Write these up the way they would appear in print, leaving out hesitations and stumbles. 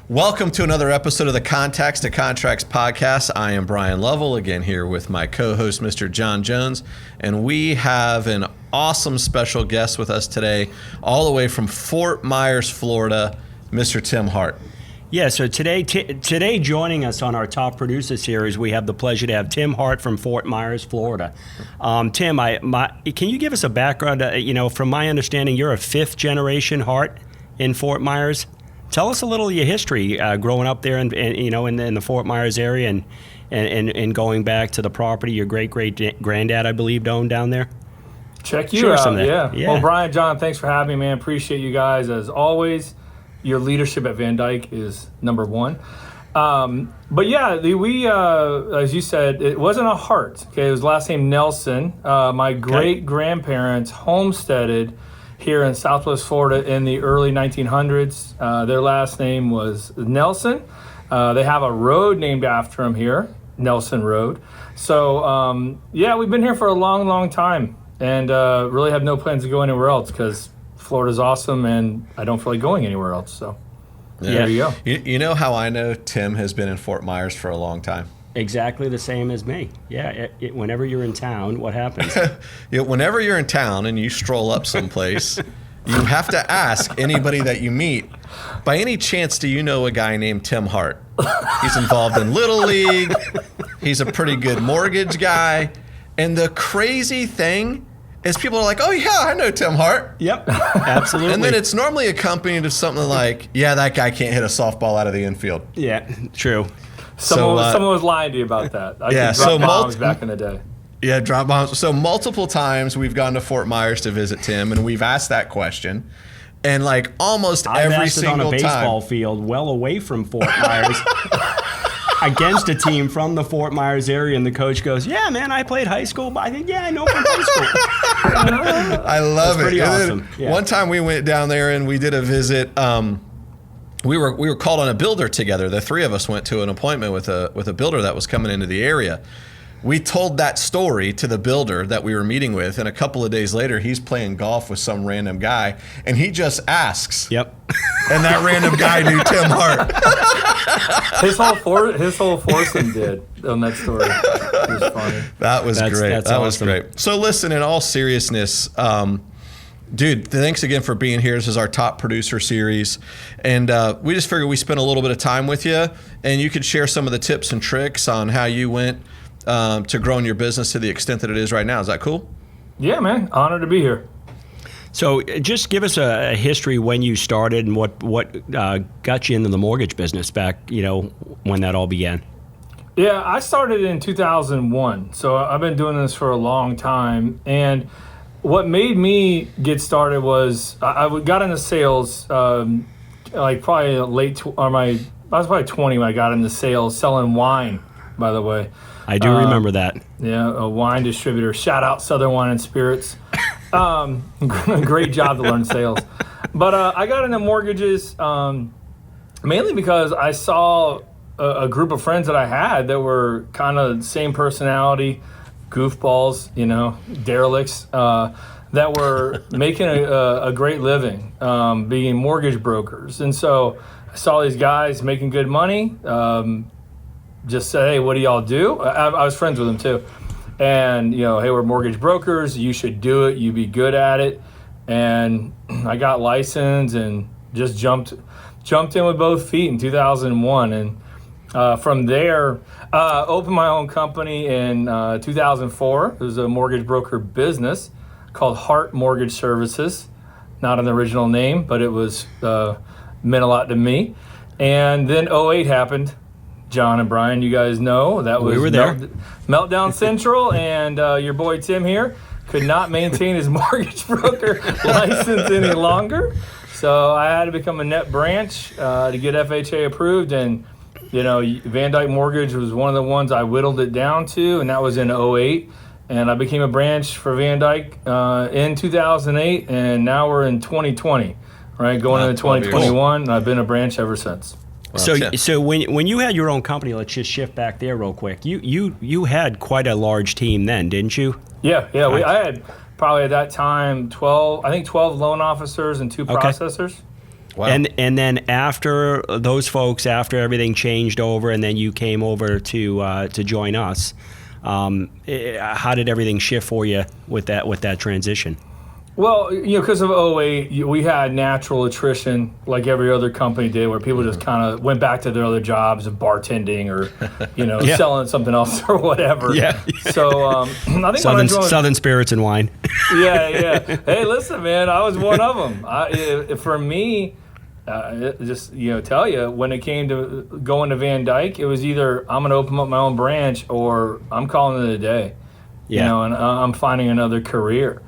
Welcome to another episode of the Contacts to Contracts podcast. I am Brian Lovell, again here with my co-host, Mr. John Jones, and we have an awesome special guest with us today, all the way from Fort Myers, Florida, Mr. Tim Hart. Yeah, so today joining us on our Top Producer Series, we have the pleasure to have Tim Hart from Fort Myers, Florida. Tim, can you give us a background? From my understanding, you're a fifth-generation Hart in Fort Myers. Tell us a little of your history growing up there, in the Fort Myers area, and going back to the property your great-granddad, I believe, owned down there. Check you out, yeah. Well, Brian, John, thanks for having me, man. Appreciate you guys as always. Your leadership at Van Dyke is number one. But yeah, we as you said, it wasn't a Hart. Okay, it was last name Nelson. My great-grandparents homesteaded here in Southwest Florida in the early 1900s. Their last name was Nelson. They have a road named after him here, Nelson Road. So, we've been here for a long, long time, and really have no plans to go anywhere else because Florida's awesome, and I don't feel like going anywhere else. So, there you go. You know how I know Tim has been in Fort Myers for a long time? Exactly the same as me. Yeah, whenever you're in town, what happens? Whenever you're in town and you stroll up someplace, you have to ask anybody that you meet, by any chance, do you know a guy named Tim Hart? He's involved in Little League. He's a pretty good mortgage guy. And the crazy thing is people are like, oh, yeah, I know Tim Hart. Yep, absolutely. And then it's normally accompanied of something like, yeah, that guy can't hit a softball out of the infield. Yeah, true. Someone was lying to you about that. I could drop bombs back in the day. Yeah, drop bombs. So multiple times we've gone to Fort Myers to visit Tim, and we've asked that question. And like almost every single time. I've asked it on a baseball field well away from Fort Myers against a team from the Fort Myers area, and the coach goes, yeah, man, I played high school, but I know from high school. I love it. Pretty awesome. Yeah. One time we went down there and we did a visit. We were called on a builder together. The three of us went to an appointment with a builder that was coming into the area. We told that story to the builder that we were meeting with, and a couple of days later, he's playing golf with some random guy, and he just asks. Yep. And that random guy knew Tim Hart. His whole foursome did on that story. It was funny. That was great. That's that awesome. was great. So listen, in all seriousness, dude, thanks again for being here. This is our Top Producer Series. And we just figured we spent a little bit of time with you, and you could share some of the tips and tricks on how you went to growing your business to the extent that it is right now. Is that cool? Yeah, man. Honored to be here. So just give us a history when you started and what got you into the mortgage business back, when that all began. Yeah, I started in 2001. So I've been doing this for a long time. And what made me get started was I got into sales I was probably 20 when I got into sales, selling wine, by the way. I do remember that. Yeah, a wine distributor. Shout out Southern Wine and Spirits. Great job to learn sales. But I got into mortgages mainly because I saw a group of friends that I had that were kind of same personality, goofballs, derelicts, that were making a great living, being mortgage brokers. And so I saw these guys making good money, just said, hey, what do y'all do? I was friends with them too. And, hey, we're mortgage brokers. You should do it. You be good at it. And I got licensed and just jumped in with both feet in 2001. And from there, opened my own company in 2004. It was a mortgage broker business called Hart Mortgage Services. Not an original name, but it was meant a lot to me. And then 2008 happened. John and Brian, you guys know that was we were there. Meltdown Central, and your boy Tim here could not maintain his mortgage broker license any longer. So I had to become a net branch to get FHA approved, and Van Dyke Mortgage was one of the ones I whittled it down to, and that was in 2008. And I became a branch for Van Dyke in 2008, and now we're in 2020, right? Going into 2021, and I've been a branch ever since. So when you had your own company, let's just shift back there real quick. You had quite a large team then, didn't you? Yeah. I had probably at that time 12 loan officers and 2 processors. Wow. And then after those folks, after everything changed over, and then you came over to join us, how did everything shift for you with that transition? Well, because of '08, we had natural attrition like every other company did, where people just kind of went back to their other jobs of bartending or, selling something else or whatever. Yeah. So I think Southern spirits and wine. Yeah. Hey, listen, man, I was one of them. For me, tell you, when it came to going to Van Dyke, it was either I'm going to open up my own branch or I'm calling it a day. Yeah. And I'm finding another career.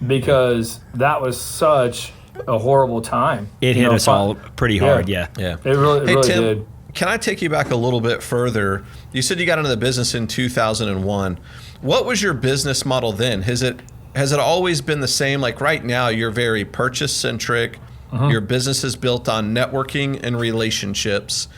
Because that was such a horrible time. It hit us all pretty hard, yeah. It really Tim, did. Can I take you back a little bit further? You said you got into the business in 2001. What was your business model then? Has it always been the same? Like right now, you're very purchase-centric. Your business is built on networking and relationships.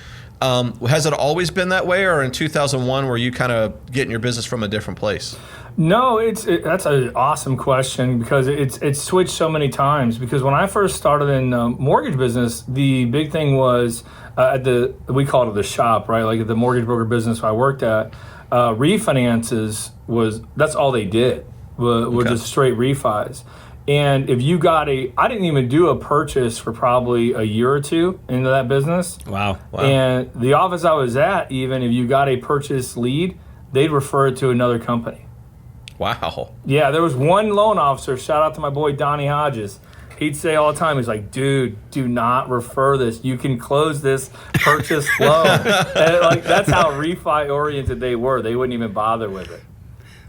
Has it always been that way, or in 2001 were you kind of getting your business from a different place? No, that's an awesome question because it's switched so many times. Because when I first started in mortgage business, the big thing was we called it the shop, right? Like at the mortgage broker business I worked at, refinances that's all they did. Were just straight refis. And if you got I didn't even do a purchase for probably a year or two into that business. Wow. And the office I was at, even if you got a purchase lead, they'd refer it to another company. Wow. Yeah, there was one loan officer, shout out to my boy Donnie Hodges. He'd say all the time, he's like, dude, do not refer this. You can close this purchase loan. And that's how refi oriented they were. They wouldn't even bother with it.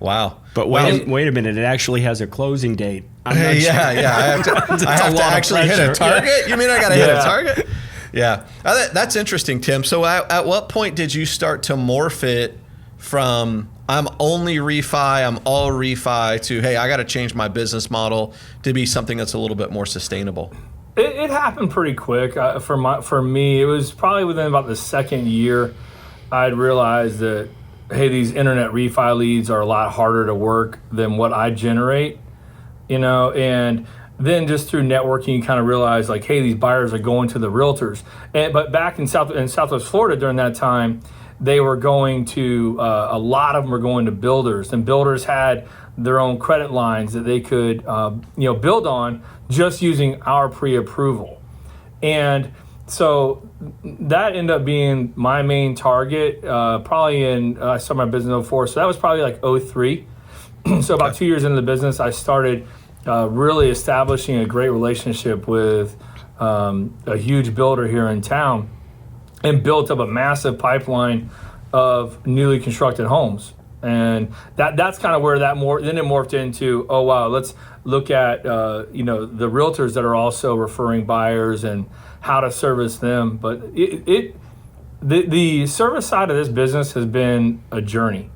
Wow. But wait a minute, it actually has a closing date. I have to actually hit a target? Yeah. You mean I got to hit a target? Yeah. That's interesting, Tim. So at what point did you start to morph it from I'm only refi, I'm all refi to, hey, I got to change my business model to be something that's a little bit more sustainable? It happened pretty quick. For me, it was probably within about the second year I'd realized that, hey, these internet refi leads are a lot harder to work than what I generate, and then just through networking, you kind of realize like, hey, these buyers are going to the realtors. But back in Southwest Florida during that time, they were going to, a lot of them were going to builders, and builders had their own credit lines that they could, build on just using our pre-approval. And so that ended up being my main target, probably I started my business in 04, so that was probably like 03. So about 2 years into the business, I started really establishing a great relationship with a huge builder here in town, and built up a massive pipeline of newly constructed homes. And that's kind of where then it morphed into, oh wow, let's look at the realtors that are also referring buyers and how to service them. But the service side of this business has been a journey.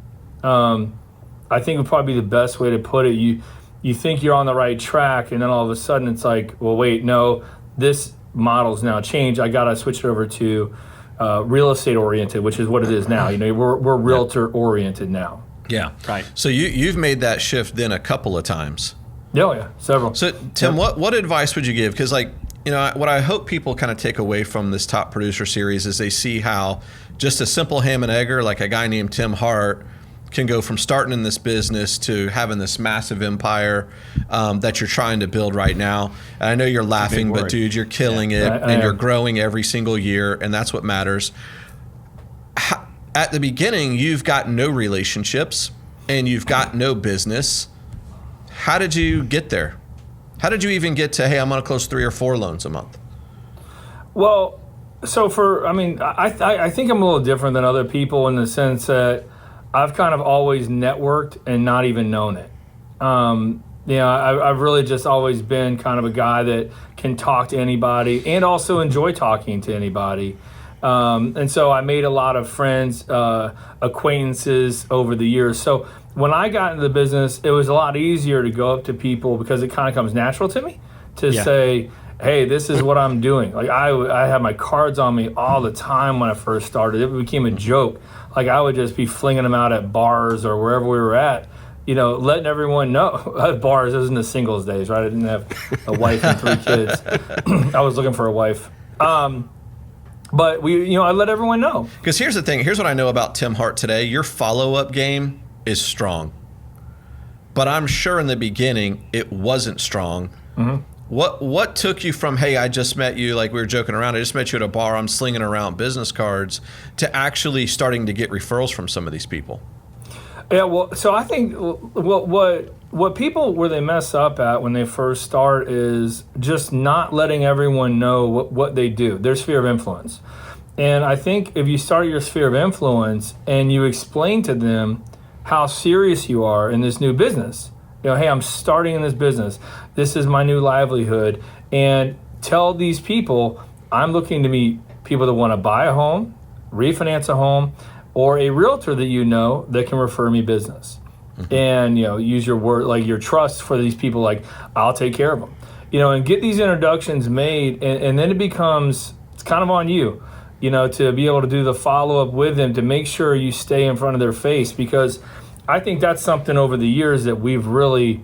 I think would probably be the best way to put it. You think you're on the right track, and then all of a sudden it's like, well, wait, no, this model's now changed. I got to switch it over to real estate oriented, which is what it is now. We're realtor oriented now. Yeah. Right. So you've made that shift then a couple of times. Yeah, several. So Tim, what advice would you give? Because what I hope people kind of take away from this top producer series is they see how just a simple ham and egger, like a guy named Tim Hart, can go from starting in this business to having this massive empire that you're trying to build right now. And I know you're laughing, but dude, you're killing it, and you're growing every single year, and that's what matters. At the beginning, you've got no relationships and you've got no business. How did you get there? How did you even get to, hey, I'm going to close 3 or 4 loans a month? Well, so I think I'm a little different than other people in the sense that I've kind of always networked and not even known it. I've really just always been kind of a guy that can talk to anybody and also enjoy talking to anybody. And so I made a lot of friends, acquaintances over the years. So when I got into the business, it was a lot easier to go up to people because it kind of comes natural to me to say, hey, this is what I'm doing. Like I had my cards on me all the time when I first started. It became a joke. Like I would just be flinging them out at bars or wherever we were at letting everyone know. At bars, this isn't the singles days, right? I didn't have a wife and 3 kids. I was looking for a wife. But I let everyone know. Because here's the thing. Here's what I know about Tim Hart today. Your follow-up game is strong. But I'm sure in the beginning it wasn't strong. Mm-hmm. What took you from, hey, I just met you, like we were joking around, I just met you at a bar, I'm slinging around business cards, to actually starting to get referrals from some of these people? Yeah, well, so I think what people, where they mess up at when they first start is just not letting everyone know what they do, their sphere of influence. And I think if you start your sphere of influence and you explain to them how serious you are in this new business, hey, I'm starting in this business, this is my new livelihood, and tell these people I'm looking to meet people that want to buy a home, refinance a home, or a realtor that that can refer me business. Mm-hmm. And use your word, like your trust for these people, like I'll take care of them, and get these introductions made, and then it's kind of on you, to be able to do the follow-up with them to make sure you stay in front of their face, because I think that's something over the years that we've really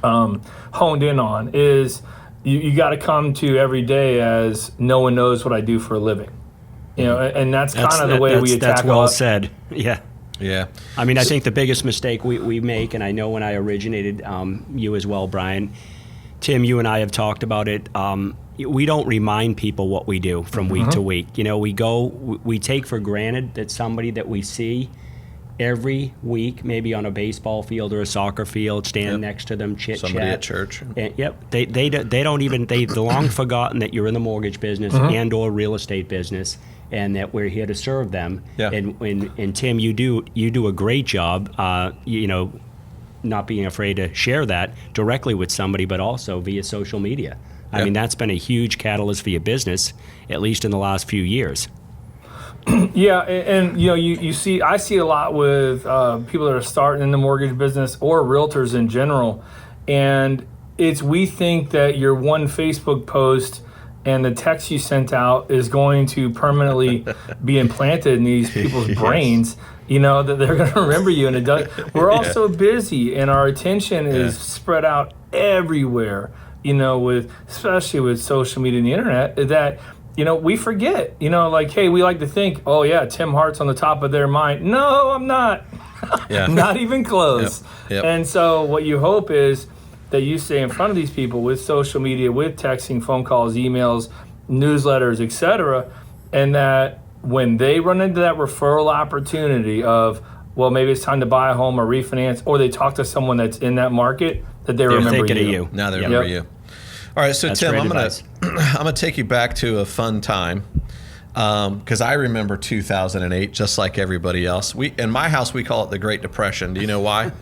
honed in on is you got to come to every day as no one knows what I do for a living. And that's kind of the way we attack. That's well said. Yeah. Yeah. I mean, I think the biggest mistake we make, and I know when I originated, you as well, Brian, Tim, you and I have talked about it. We don't remind people what we do from week to week. We take for granted that somebody that we see every week, maybe on a baseball field or a soccer field, stand next to them, chit chat. Somebody at church. And, they've long forgotten that you're in the mortgage business and or real estate business, and that we're here to serve them. Yeah. And Tim, you do a great job, not being afraid to share that directly with somebody, but also via social media. I mean, that's been a huge catalyst for your business, at least in the last few years. Yeah, and I see a lot with people that are starting in the mortgage business or realtors in general, and we think that your one Facebook post and the text you sent out is going to permanently be implanted in these people's brains, that they're going to remember you, and it does. We're all so busy, and our attention is spread out everywhere, especially with social media and the internet, that we forget, hey, we like to think, oh yeah, Tim Hart's on the top of their mind. No, I'm not. Not even close. Yep. And so what you hope is that you stay in front of these people with social media, with texting, phone calls, emails, newsletters, etc., and that when they run into that referral opportunity of, well, maybe it's time to buy a home or refinance, or they talk to someone that's in that market, that they're remember thinking you. of you. Now they remember you. All right, so That's Tim, great I'm advice. gonna take you back to a fun time, because I remember 2008 just like everybody else. In my house we call it the Great Depression. Do you know why?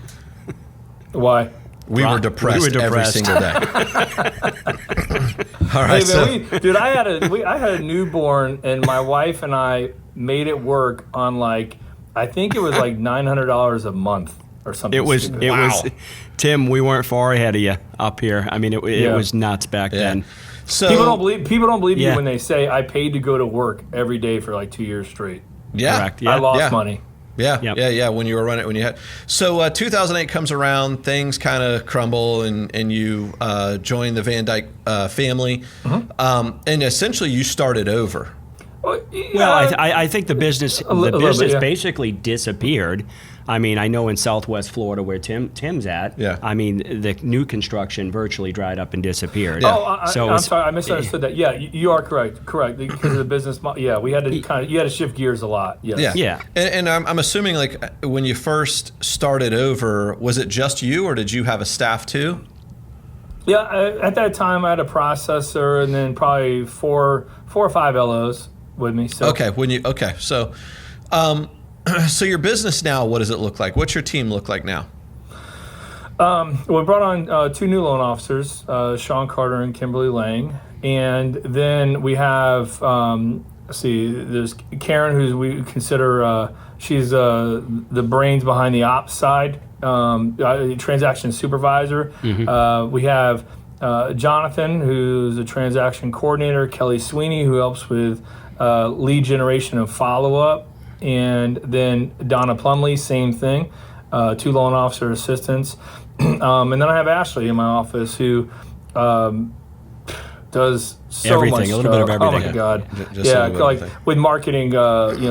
Why? We were depressed every single day. All right, I had a newborn, and my wife and I made it work on I think it was $900 a month or something. It was. Tim, we weren't far ahead of you up here. I mean, it was nuts back then. So people don't believe you when they say I paid to go to work every day for 2 years straight. Yeah, correct. Yeah. I lost money. Yeah, Yep. yeah. When you were running, so 2008 comes around, things kind of crumble, and you join the Van Dyke family, and essentially you started over. Well, I think the business basically disappeared. I mean, I know in Southwest Florida where Tim's at. Yeah. I mean, the new construction virtually dried up and disappeared. Yeah. I'm sorry, I misunderstood that. Yeah, you are correct because of the business model. Yeah, we had to you had to shift gears a lot. Yes. Yeah. And I'm assuming when you first started over, was it just you or did you have a staff too? Yeah, at that time I had a processor and then probably four or five LOs with me. So. So your business now, what does it look like? What's your team look like now? We brought on two new loan officers, Sean Carter and Kimberly Lang, and then we have there's Karen, who we consider she's the brains behind the ops side, transaction supervisor. Mm-hmm. We have Jonathan, who's a transaction coordinator, Kelly Sweeney, who helps with lead generation and follow-up, and then Donna Plumley, same thing. 2 loan officer assistants, and then I have Ashley in my office who does so Everything, much a little bit of stuff. Oh everything. my God. Just a Yeah, little bit of like everything. with marketing,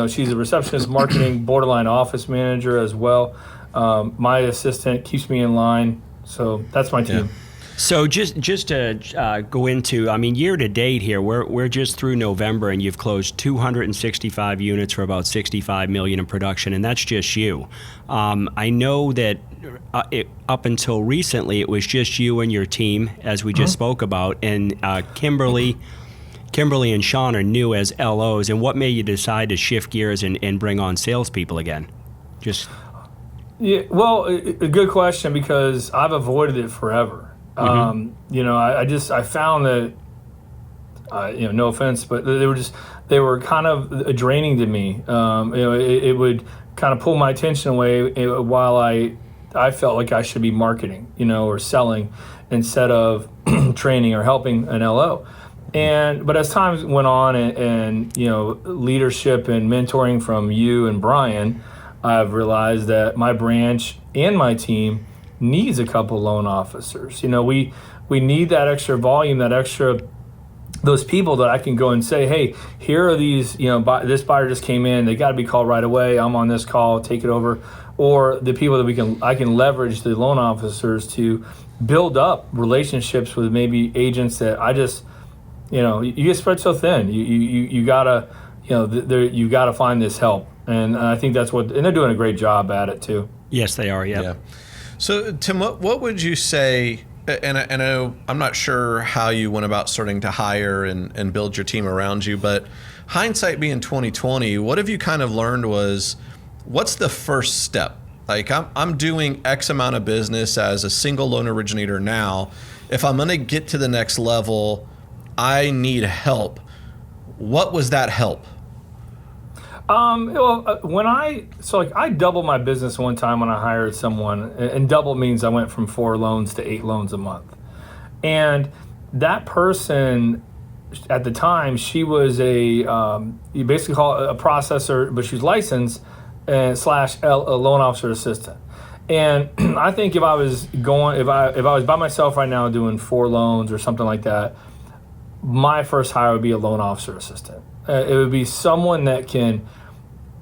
she's a receptionist, marketing, borderline office manager as well. My assistant keeps me in line. So that's my team. Yeah. So just to go into, I mean, year to date here, we're just through November, and you've closed 265 units for about 65 million in production, and that's just you. I know that up until recently, it was just you and your team, as we just spoke about, and Kimberly and Sean are new as LOs. And what made you decide to shift gears and bring on salespeople again? Just Yeah, well, a good question, because I've avoided it forever. I found that, no offense, but they were kind of draining to me. It would kind of pull my attention away while I felt like I should be marketing, or selling instead of training or helping an LO. But as time went on and leadership and mentoring from you and Brian, I've realized that my branch and my team needs a couple loan officers. We need that extra volume, those people that I can go and say, hey, here are these, this buyer just came in, they got to be called right away. I'm on this call, take it over. Or the people that I can leverage the loan officers to build up relationships with maybe agents that I just, you get spread so thin. You gotta, you gotta find this help. And I think and they're doing a great job at it too. yes, they are. Yeah. So, Tim, what would you say, and I know I'm not sure how you went about starting to hire and build your team around you, but hindsight being 2020, what have you kind of learned what's the first step? Like, I'm doing X amount of business as a single loan originator now. If I'm going to get to the next level, I need help. What was that help? I doubled my business one time when I hired someone, and double means I went from 4 loans to 8 loans a month. And that person at the time, she was you basically call it a processor, but she's licensed / a loan officer assistant. And I think if I was by myself right now doing 4 loans or something like that, my first hire would be a loan officer assistant. It would be someone that can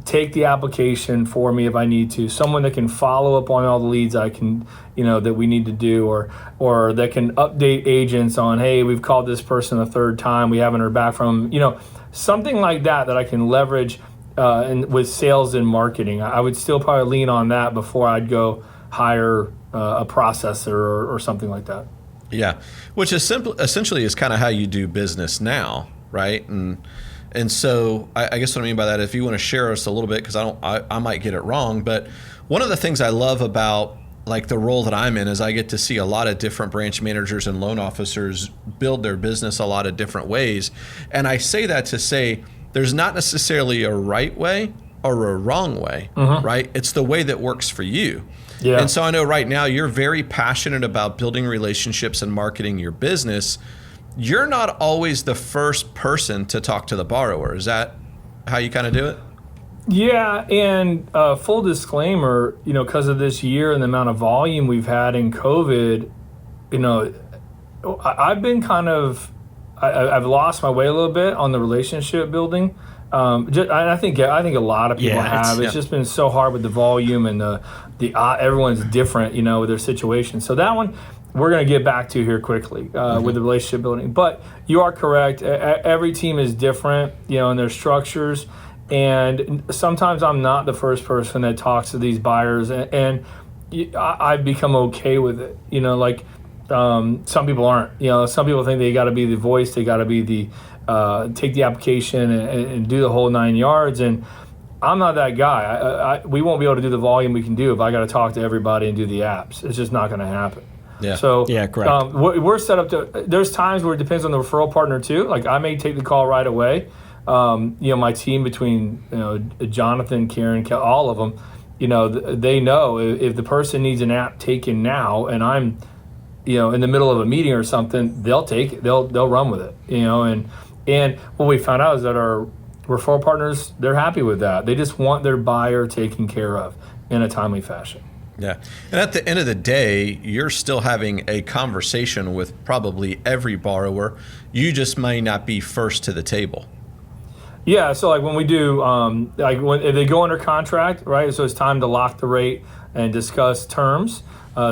take the application for me if I need to, someone that can follow up on all the leads I can, that we need to do, or that can update agents on, hey, we've called this person a 3rd time, we haven't heard back from them, something like that I can leverage with sales and marketing. I would still probably lean on that before I'd go hire a processor or something like that. Yeah, which is essentially is kind of how you do business now, right? And so I guess what I mean by that, if you want to share us a little bit, because I might get it wrong, but one of the things I love about like the role that I'm in is I get to see a lot of different branch managers and loan officers build their business a lot of different ways. And I say that to say there's not necessarily a right way or a wrong way, right? It's the way that works for you. Yeah. And so I know right now you're very passionate about building relationships and marketing your business. You're not always the first person to talk to the borrower. Is that how you kind of do it? Yeah, and full disclaimer, because of this year and the amount of volume we've had in COVID, I've been I've lost my way a little bit on the relationship building. I think a lot of people have. It's just been so hard with the volume and the everyone's different, with their situation. So that one we're going to get back to here quickly with the relationship building. But you are correct. Every team is different, in their structures. And sometimes I'm not the first person that talks to these buyers, and I've become okay with it. Some people aren't. Some people think they got to be the voice, they got to be the take the application and do the whole 9 yards. And I'm not that guy. We won't be able to do the volume we can do if I got to talk to everybody and do the apps. It's just not going to happen. Yeah. So yeah, correct. We're set up to. There's times where it depends on the referral partner too. Like I may take the call right away. My team between Jonathan, Karen, all of them, they know if the person needs an app taken now, and I'm, in the middle of a meeting or something, they'll take it. They'll run with it. And what we found out is that our referral partners, they're happy with that. They just want their buyer taken care of in a timely fashion. Yeah. And at the end of the day, you're still having a conversation with probably every borrower. You just may not be first to the table. Yeah, so like when we do, if they go under contract, right? So it's time to lock the rate and discuss terms.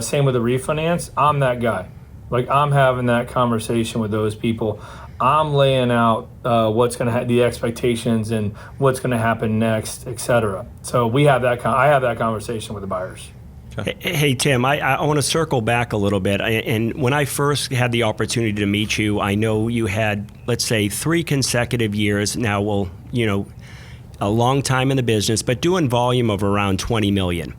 Same with the refinance. I'm that guy. Like I'm having that conversation with those people. I'm laying out what's going to the expectations and what's going to happen next, et cetera. So we have that. I have that conversation with the buyers. Hey, Tim, I want to circle back a little bit. And when I first had the opportunity to meet you, I know you had, let's say, 3 consecutive years. Now, well, a long time in the business, but doing volume of around 20 million.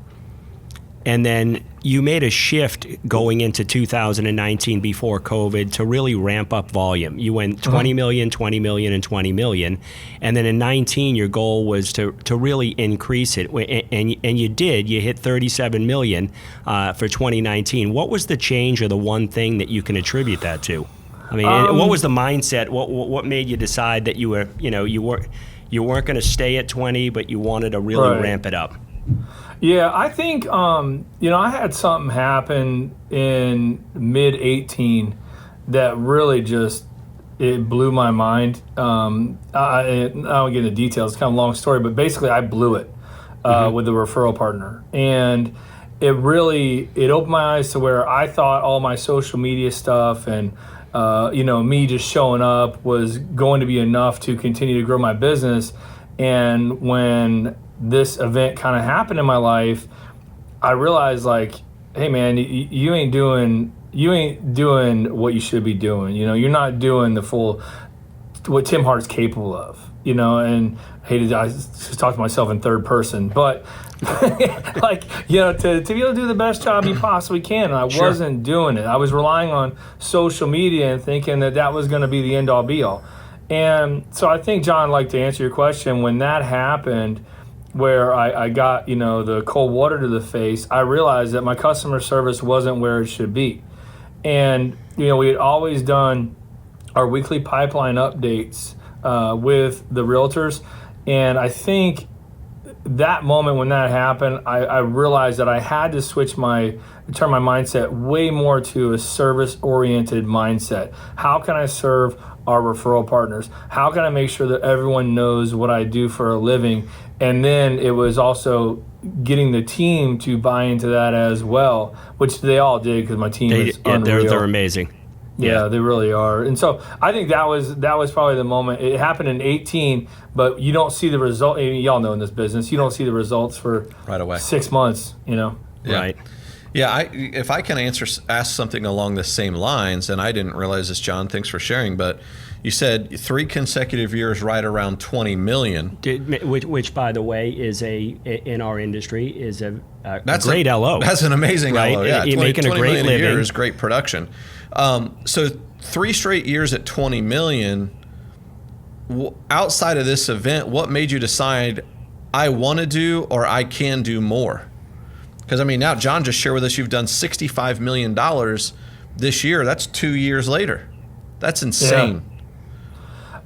And then you made a shift going into 2019 before COVID to really ramp up volume. You went 20 million, 20 million, and 20 million. And then in 19, your goal was to really increase it. And you did. You hit 37 million for 2019. What was the change or the one thing that you can attribute that to? I mean, what was the mindset? What made you decide that you were, you weren't going to stay at 20, but you wanted to really ramp it up? Yeah, I think, I had something happen in mid-18 that really just, it blew my mind. I don't get into details, it's kind of a long story, but basically I blew it with the referral partner. And it opened my eyes to where I thought all my social media stuff and, me just showing up was going to be enough to continue to grow my business. And when this event kind of happened in my life, I realized like, hey man, you ain't doing what you should be doing. You're not doing the full, what Tim Hart's capable of, and I just talk to myself in third person, but like, to be able to do the best job you possibly can. And I wasn't doing it. I was relying on social media and thinking that was going to be the end all be all. And so I think, John, like to answer your question, when that happened, where I got, the cold water to the face, I realized that my customer service wasn't where it should be. And, we had always done our weekly pipeline updates with the realtors. And I think that moment when that happened, I realized that I had to turn my mindset way more to a service-oriented mindset. How can I serve our referral partners? How can I make sure that everyone knows what I do for a living? And then it was also getting the team to buy into that as well, which they all did because my team is unreal. They're amazing. Yeah, they really are. And so I think that was probably the moment. It happened in 18, but you don't see the result. Y'all know in this business, you don't see the results for right away. 6 months, Yeah. Right. Yeah, if I can ask something along the same lines, and I didn't realize this, John, thanks for sharing, but you said 3 consecutive years right around 20 million. Which by the way, is in our industry, is a great LO. That's an amazing LO, yeah. You're making a great living. Year is great production. So 3 straight years at 20 million, outside of this event, what made you decide I want to do or I can do more? Because, now John just shared with us you've done $65 million this year. That's 2 years later. That's insane.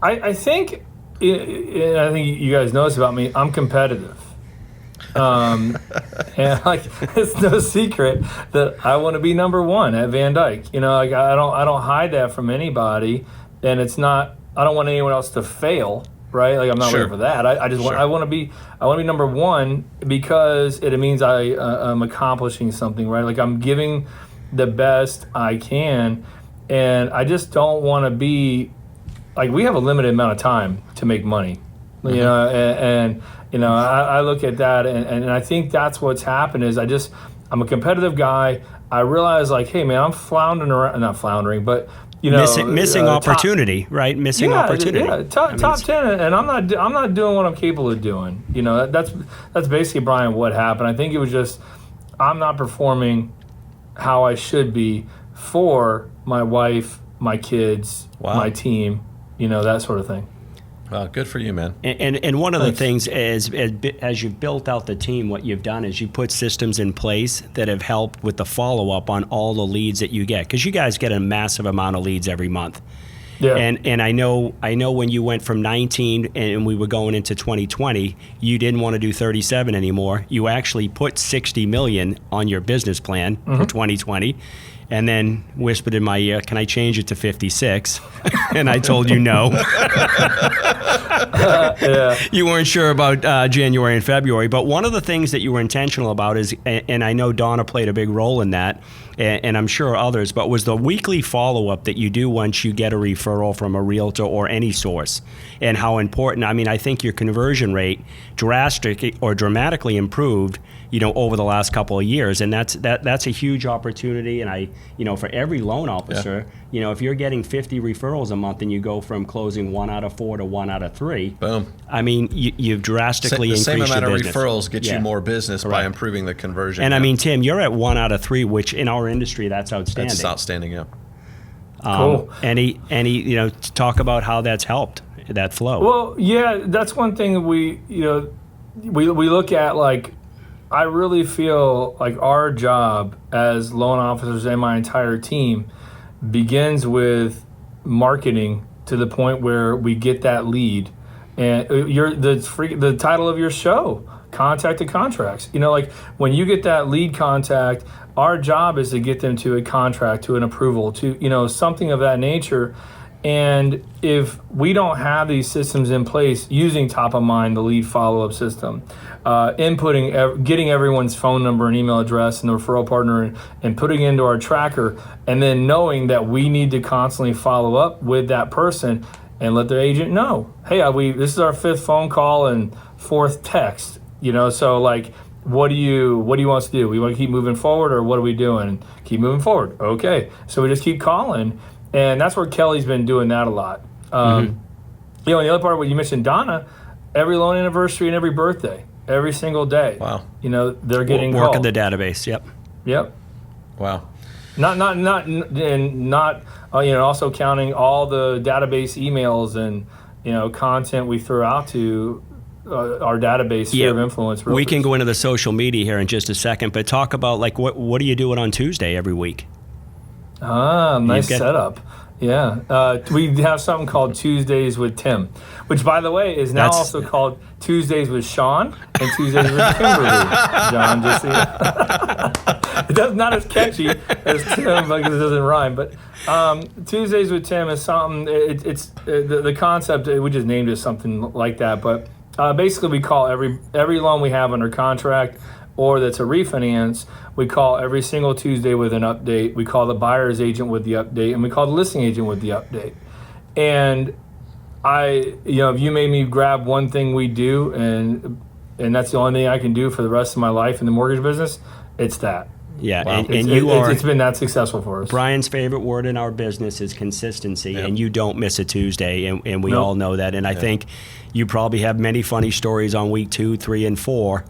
Yeah. I think you guys know this about me. I'm competitive. And it's no secret that I want to be number one at Van Dyke. I don't hide that from anybody, and it's not. I don't want anyone else to fail. Right, like I'm not looking for that. I just want. I want to be number one because it means I'm accomplishing something. Right, like I'm giving the best I can, and I just don't want to be like we have a limited amount of time to make money. And I look at that, and I think that's what's happened is I'm a competitive guy. I realize like, hey man, I'm floundering around, not floundering, but. Missing opportunity, right? Missing opportunity. Yeah, top 10, and I'm not doing what I'm capable of doing. That's basically, Brian, what happened. I think it was just I'm not performing how I should be for my wife, my kids, my team, that sort of thing. Well, good for you, man. And one of the things is, as you've built out the team, what you've done is you put systems in place that have helped with the follow-up on all the leads that you get. Because you guys get a massive amount of leads every month. Yeah. And I know when you went from 19 and we were going into 2020, you didn't want to do 37 anymore. You actually put 60 million on your business plan for 2020. And then whispered in my ear, "Can I change it to 56?" And I told you no. Yeah. You weren't sure about January and February. But one of the things that you were intentional about is, and I know Donna played a big role in that, and I'm sure others, but was the weekly follow-up that you do once you get a referral from a realtor or any source, and how important. I mean, I think your conversion rate dramatically improved, over the last couple of years, and that's a huge opportunity. And for every loan officer, if you're getting 50 referrals a month and you go from closing 1 out of 4 to 1 out of 3, boom. I mean, you've drastically increased your business. The same amount of referrals get you more business by Correct. improving the conversion. And I mean, Tim, you're at 1 out of 3, which in our industry, that's outstanding. That's outstanding, yeah. Cool. Any talk about how that's helped that flow. Well, yeah, that's one thing we look at. Like, I really feel like our job as loan officers and my entire team begins with marketing to the point where we get that lead. And the title of your show, Contact to Contracts. Like when you get that lead contact, our job is to get them to a contract, to an approval, to something of that nature. And if we don't have these systems in place, using top of mind, the lead follow-up system, getting everyone's phone number and email address and the referral partner and putting it into our tracker, and then knowing that we need to constantly follow up with that person and let the agent know, hey, this is our 5th phone call and 4th text, so like, what do you want us to do? We want to keep moving forward, or what are we doing? Keep moving forward. Okay. So we just keep calling. And that's where Kelly's been doing that a lot. And the other part, what you mentioned, Donna, every loan anniversary and every birthday, every single day. Wow. They're getting work called. in the database. Yep. Wow. Also counting all the database emails and content we throw out to our database sphere of influence. We can go into the social media here in just a second, but talk about like what are you doing on Tuesday every week? Nice setup. Yeah. We have something called Tuesdays with Tim, which, by the way, is now also called Tuesdays with Sean and Tuesdays with Kimberly. John, just it's not as catchy as Tim because it doesn't rhyme. But Tuesdays with Tim is something. It's the concept. We just named it something like that. But basically, we call every loan we have under contract or that's a refinance, we call every single Tuesday with an update. We call the buyer's agent with the update, and we call the listing agent with the update. And if you made me grab one thing we do, and that's the only thing I can do for the rest of my life in the mortgage business, it's that. Yeah, wow. It's been that successful for us. Brian's favorite word in our business is consistency, Yep. and you don't miss a Tuesday, and we all know that. And I think you probably have many funny stories on week 2, 3, and 4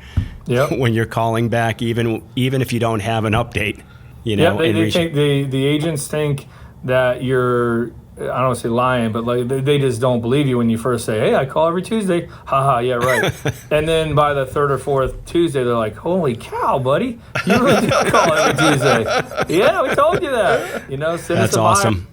when you're calling back, even if you don't have an update. They think the agents think that you're, I don't want to say lying, but like they just don't believe you when you first say, hey, I call every Tuesday. Haha, yeah, right. And then by the 3rd or 4th Tuesday, they're like, holy cow, buddy. You really do call every Tuesday. Yeah, we told you that. Send us That's a awesome.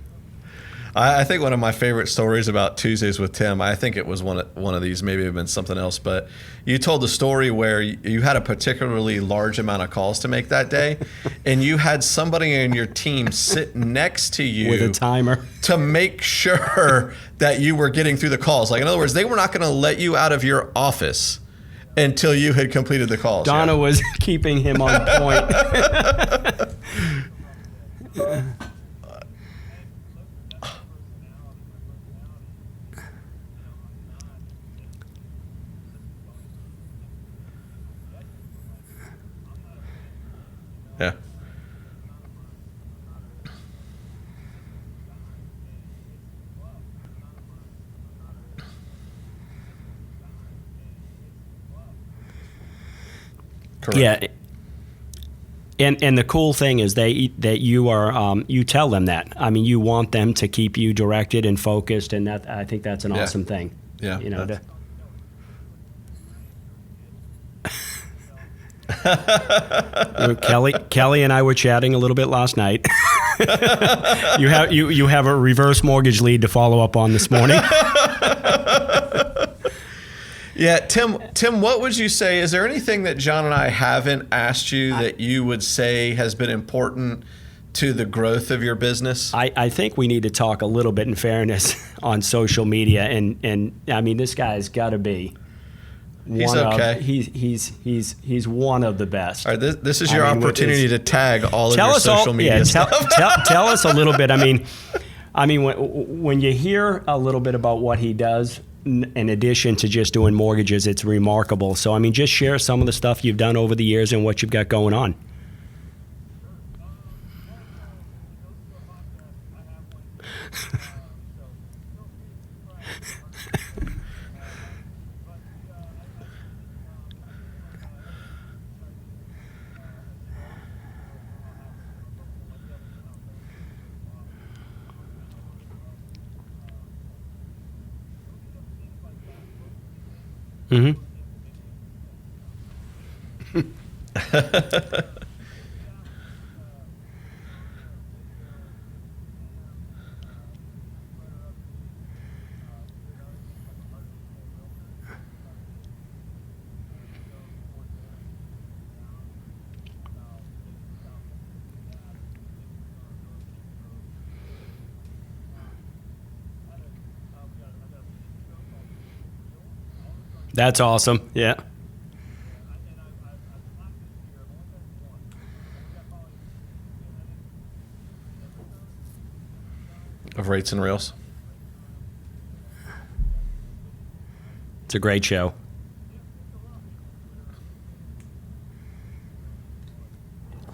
I think one of my favorite stories about Tuesdays with Tim, I think it was one of these, maybe it had been something else, but you told the story where you had a particularly large amount of calls to make that day, and you had somebody in your team sit next to you with a timer to make sure that you were getting through the calls. Like, in other words, they were not going to let you out of your office until you had completed the calls. Donna was keeping him on point. Yeah. Correct. Yeah. And the cool thing is that you are you tell them that. I mean, you want them to keep you directed and focused, and that I think that's an awesome thing. Yeah. Kelly and I were chatting a little bit last night, You have a reverse mortgage lead to follow up on this morning. Yeah, Tim, what would you say? Is there anything that John and I haven't asked you that you would say has been important to the growth of your business? I think we need to talk a little bit, in fairness, on social media, and I mean, this guy's got to be. He's okay. He's one of the best. All right, this is your opportunity to tag all of your social media stuff. Tell us a little bit. I mean, when you hear a little bit about what he does, in addition to just doing mortgages, it's remarkable. So, I mean, just share some of the stuff you've done over the years and what you've got going on. Mm-hmm. That's awesome. Yeah. Of Rates and Reels. It's a great show.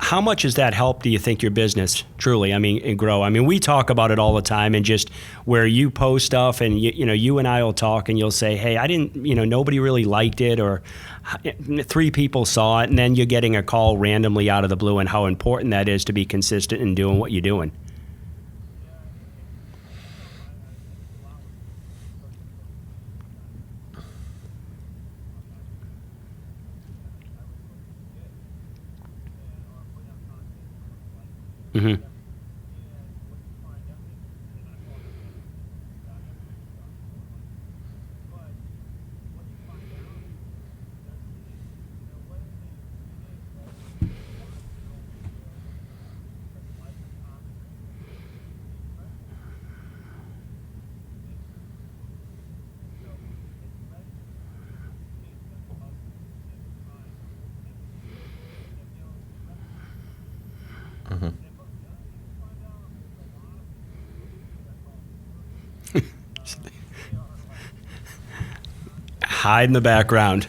How much has that helped, do you think, your business truly? I mean, and grow? I mean, we talk about it all the time, and just where you post stuff, and you and I will talk, and you'll say, "Hey, I didn't, nobody really liked it," or 3 people saw it, and then you're getting a call randomly out of the blue, and how important that is to be consistent in doing what you're doing. Mm-hmm. Mm-hmm. Hide in the background.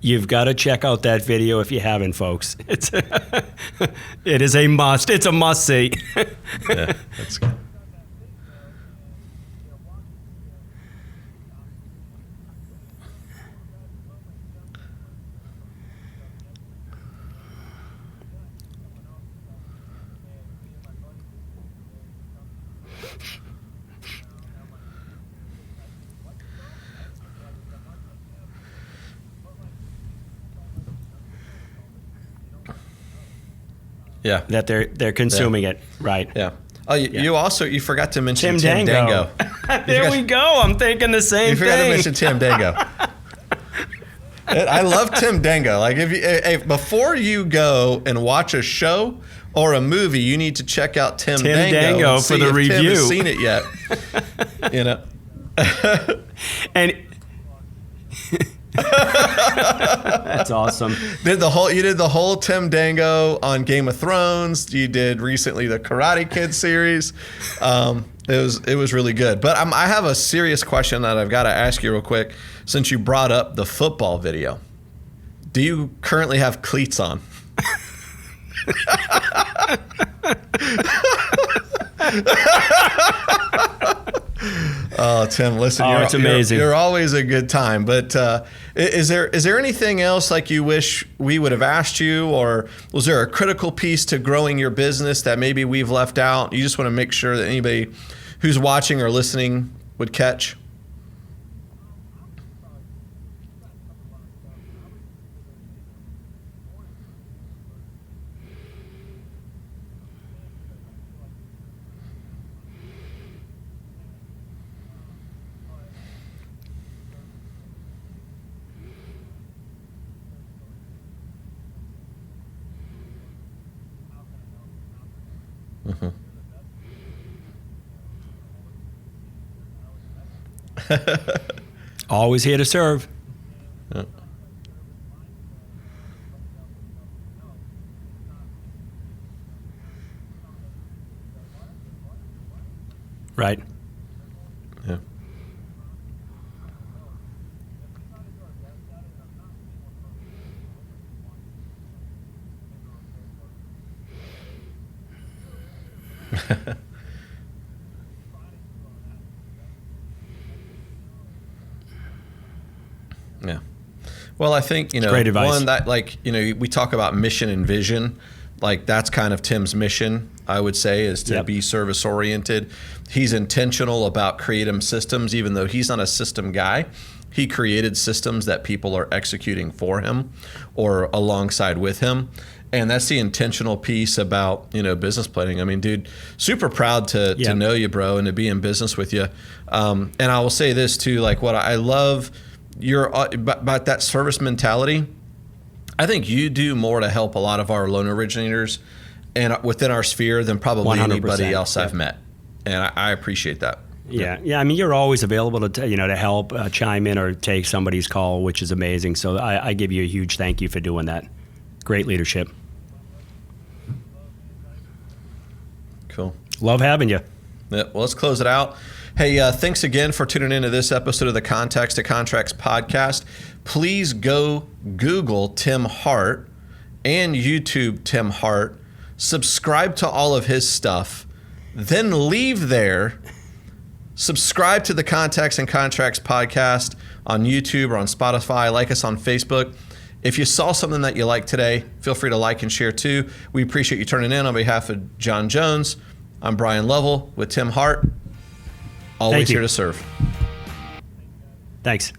You've got to check out that video if you haven't, folks. It is a must. It's a must see. Yeah, that's good. Yeah. That they're consuming it, right? Yeah. Oh, you forgot to mention Tim Dango. There we go. I'm thinking the same You forgot thing. to mention Tim Dango. I love Tim Dango. Like if before you go and watch a show or a movie, you need to check out Tim Dango for the review. Tim has seen it yet? And that's awesome. You did the whole Tim Dango on Game of Thrones. You did recently the Karate Kid series. It was really good. But I have a serious question that I've got to ask you real quick. Since you brought up the football video, do you currently have cleats on? Oh, Tim, listen, it's amazing. You're always a good time. But is there anything else like you wish we would have asked you, or was there a critical piece to growing your business that maybe we've left out? You just want to make sure that anybody who's watching or listening would catch? Always here to serve. Yeah. Right. Yeah. Yeah. Well, I think, great advice. one that, like, we talk about mission and vision. Like, that's kind of Tim's mission, I would say, is to be service oriented. He's intentional about creating systems, even though he's not a system guy. He created systems that people are executing for him or alongside with him. And that's the intentional piece about, business planning. I mean, dude, super proud to know you, bro, and to be in business with you. And I will say this too, like, what I love about that service mentality. I think you do more to help a lot of our loan originators and within our sphere than probably anybody else I've met. And I appreciate that. Yeah. I mean, you're always available to help chime in or take somebody's call, which is amazing. So I give you a huge thank you for doing that. Great leadership. Cool. Love having you. Yeah, well, let's close it out. Hey, thanks again for tuning into this episode of the Context to Contracts podcast. Please go Google Tim Hart and YouTube Tim Hart. Subscribe to all of his stuff. Then leave there. Subscribe to the Context and Contracts podcast on YouTube or on Spotify. Like us on Facebook. If you saw something that you liked today, feel free to like and share too. We appreciate you turning in. On behalf of John Jones, I'm Brian Lovell with Tim Hart. Always here to serve. Thanks.